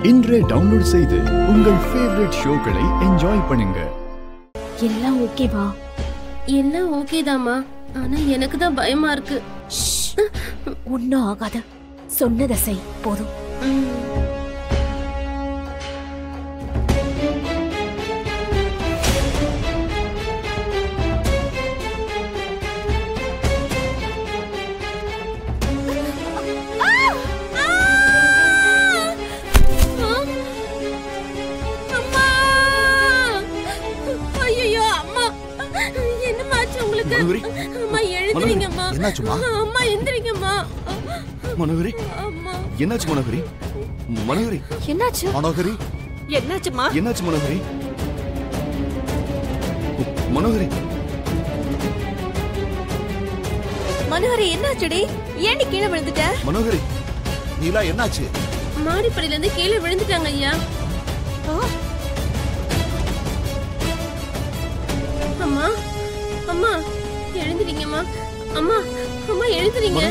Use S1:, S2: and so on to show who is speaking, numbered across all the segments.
S1: இன்றே டவுன்லோட் செய்து உங்கள் ஃபேவரட் ஷோக்களை என்ஜாய் பண்ணுங்க.
S2: எல்லாம் ஓகேவா?
S3: எல்லாம் ஓகேதாமா, ஆனா எனக்கு தான் பயமா இருக்கு.
S2: ஒன்னும் ஆகாத, சொன்னதை செய் போதும்.
S4: மனோகரி, என்னாச்சு மனோகரி? மனோகரி,
S2: என்னாச்சு?
S4: மனோகரி,
S2: என்னாச்சுமா?
S4: என்னாச்சு மனோகரி? மனோகரி,
S2: மனோகரி என்னாச்சுடி? ஏன் கீழே விழுந்துட்ட?
S4: மனோகரி, நீலா என்னாச்சு?
S3: மாடிப்படியில இருந்து கீழே விழுந்துட்டாங்க ஐயா. அம்மா, அம்மா எழுந்திரீங்கம்மா. அம்மா, அம்மா எழுந்திரீங்க.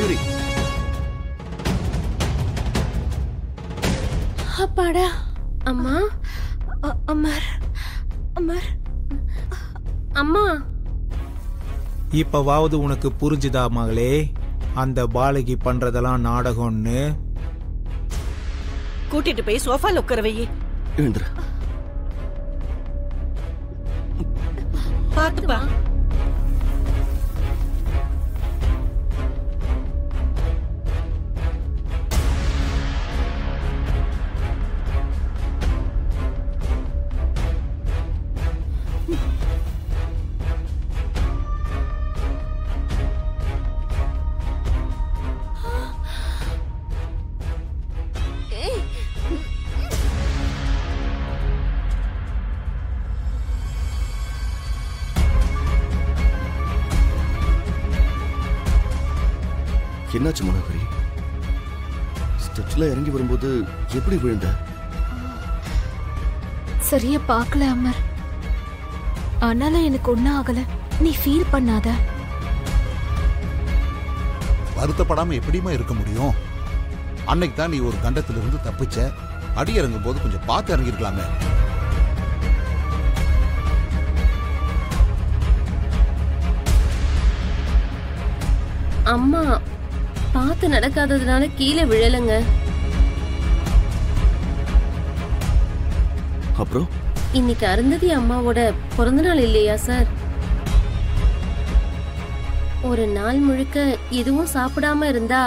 S2: அப்பாடா.
S3: அம்மா,
S2: அமர், அமர்,
S3: அம்மா.
S5: இப்பவாவது உனக்கு புரிஞ்சுதா மகளே, அந்த பாலகி பண்றதெல்லாம் நாடகம்னு?
S2: கூட்டிட்டு போய் சோஃபால உட்கார வை.
S4: எழுந்துரு.
S2: பாத்துப்பா.
S4: என்னாச்சு மனோகரி? ஸ்டெப்ஸ்ல இறங்கி வரும்போது எப்படி விழுந்த?
S2: சரியா பாக்கல அமர், ஆனாலும் எனக்கு ஒன்னும் ஆகல. நீ ஃபீல் பண்ணாத.
S6: வருத்தப்படாம எப்படிமா இருக்க முடியும்? அன்னைக்கு தான் நீ ஒரு கண்டத்திலிருந்து தப்பிச்ச. அடி இறங்கும் போது கொஞ்சம் பார்த்து இறங்கிருக்கலாமே.
S3: அம்மா பார்த்து நடக்காததுனால கீழே விழலங்க.
S4: அப்புறம்
S3: இன்னைக்கு அருந்ததி அம்மாவோட பிறந்த நாள் இல்லையா சார்? ஒரு நாள் முழுக்க எதுவும் சாப்பிடாம இருந்தா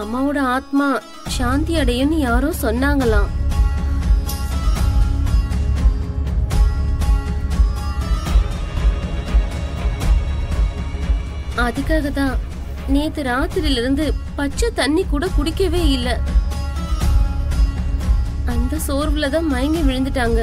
S3: அம்மாவோட ஆத்மா சாந்தி அடையும்னு யாரோ சொன்னாங்களாம். அதுக்காக தான் நேத்து ராத்திரில இருந்து பச்சை தண்ணி கூட குடிக்கவே இல்ல. அந்த சோர்வுல தான் மயங்கி விழுந்துட்டாங்க.